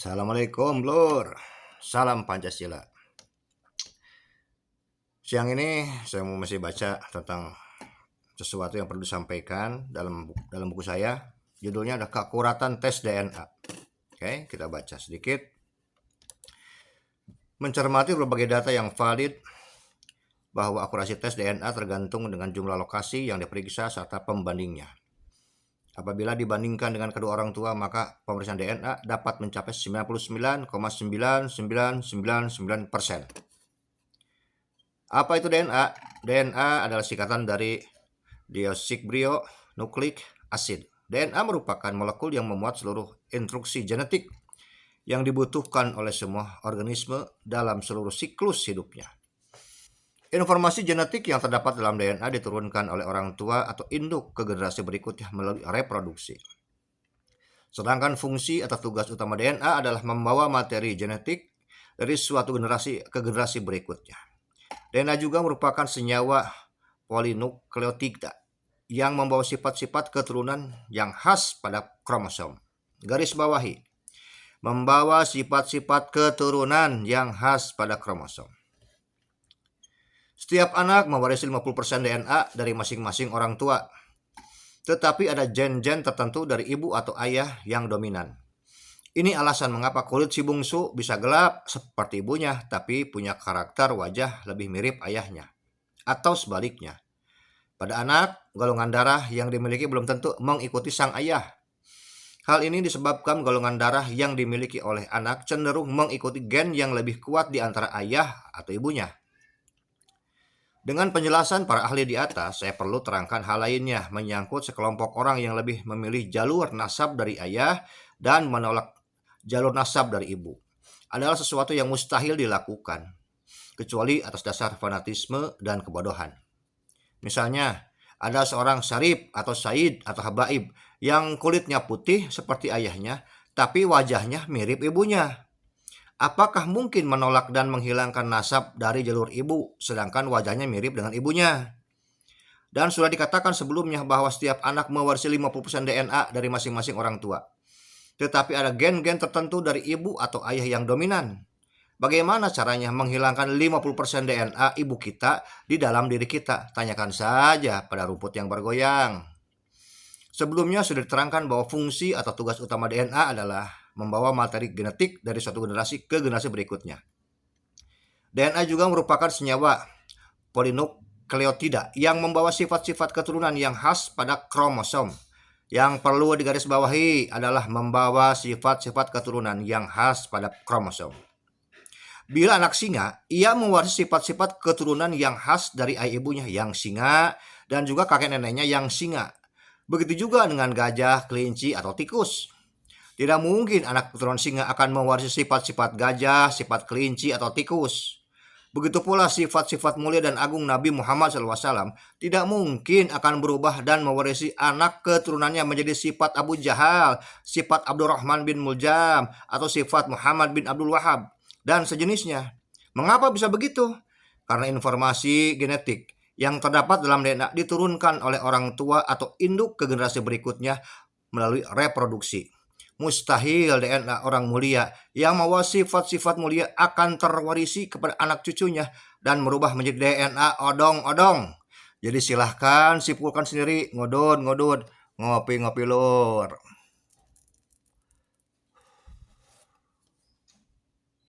Assalamualaikum Lur, salam Pancasila. Siang ini saya masih baca tentang sesuatu yang perlu disampaikan dalam buku saya. Judulnya ada keakuratan tes DNA. Oke, kita baca sedikit. Mencermati berbagai data yang valid bahwa akurasi tes DNA tergantung dengan jumlah lokasi yang diperiksa serta pembandingnya. Apabila dibandingkan dengan kedua orang tua, maka pemeriksaan DNA dapat mencapai 99,9999%. Apa itu DNA? DNA adalah singkatan dari deoksiribonukleik acid. DNA merupakan molekul yang memuat seluruh instruksi genetik yang dibutuhkan oleh semua organisme dalam seluruh siklus hidupnya. Informasi genetik yang terdapat dalam DNA diturunkan oleh orang tua atau induk ke generasi berikutnya melalui reproduksi. Sedangkan fungsi atau tugas utama DNA adalah membawa materi genetik dari suatu generasi ke generasi berikutnya. DNA juga merupakan senyawa polinukleotida yang membawa sifat-sifat keturunan yang khas pada kromosom. Garis bawahi, membawa sifat-sifat keturunan yang khas pada kromosom. Setiap anak mewarisi 50% DNA dari masing-masing orang tua. Tetapi ada gen-gen tertentu dari ibu atau ayah yang dominan. Ini alasan mengapa kulit si bungsu bisa gelap seperti ibunya, tapi punya karakter wajah lebih mirip ayahnya. Atau sebaliknya. Pada anak, golongan darah yang dimiliki belum tentu mengikuti sang ayah. Hal ini disebabkan golongan darah yang dimiliki oleh anak cenderung mengikuti gen yang lebih kuat di antara ayah atau ibunya. Dengan penjelasan para ahli di atas, saya perlu terangkan hal lainnya menyangkut sekelompok orang yang lebih memilih jalur nasab dari ayah dan menolak jalur nasab dari ibu. Adalah sesuatu yang mustahil dilakukan, kecuali atas dasar fanatisme dan kebodohan. Misalnya, ada seorang Syarif atau Said atau Habaib yang kulitnya putih seperti ayahnya, tapi wajahnya mirip ibunya. Apakah mungkin menolak dan menghilangkan nasab dari jalur ibu, sedangkan wajahnya mirip dengan ibunya? Dan sudah dikatakan sebelumnya bahwa setiap anak mewarisi 50% DNA dari masing-masing orang tua. Tetapi ada gen-gen tertentu dari ibu atau ayah yang dominan. Bagaimana caranya menghilangkan 50% DNA ibu kita di dalam diri kita? Tanyakan saja pada rumput yang bergoyang. Sebelumnya sudah diterangkan bahwa fungsi atau tugas utama DNA adalah membawa materi genetik dari suatu generasi ke generasi berikutnya. DNA juga merupakan senyawa polinukleotida yang membawa sifat-sifat keturunan yang khas pada kromosom. Yang perlu digarisbawahi adalah membawa sifat-sifat keturunan yang khas pada kromosom. Bila anak singa, ia mewarisi sifat-sifat keturunan yang khas dari ayah ibunya yang singa dan juga kakek neneknya yang singa. Begitu juga dengan gajah, kelinci, atau tikus. Tidak mungkin anak keturunan singa akan mewarisi sifat-sifat gajah, sifat kelinci, atau tikus. Begitu pula sifat-sifat mulia dan agung Nabi Muhammad SAW tidak mungkin akan berubah dan mewarisi anak keturunannya menjadi sifat Abu Jahal, sifat Abdurrahman bin Muljam, atau sifat Muhammad bin Abdul Wahab, dan sejenisnya. Mengapa bisa begitu? Karena informasi genetik yang terdapat dalam DNA diturunkan oleh orang tua atau induk ke generasi berikutnya melalui reproduksi. Mustahil DNA orang mulia yang membawa sifat-sifat mulia akan terwarisi kepada anak cucunya dan merubah menjadi DNA odong-odong. Jadi silahkan simpulkan sendiri, ngodon, ngopi-ngopi lur.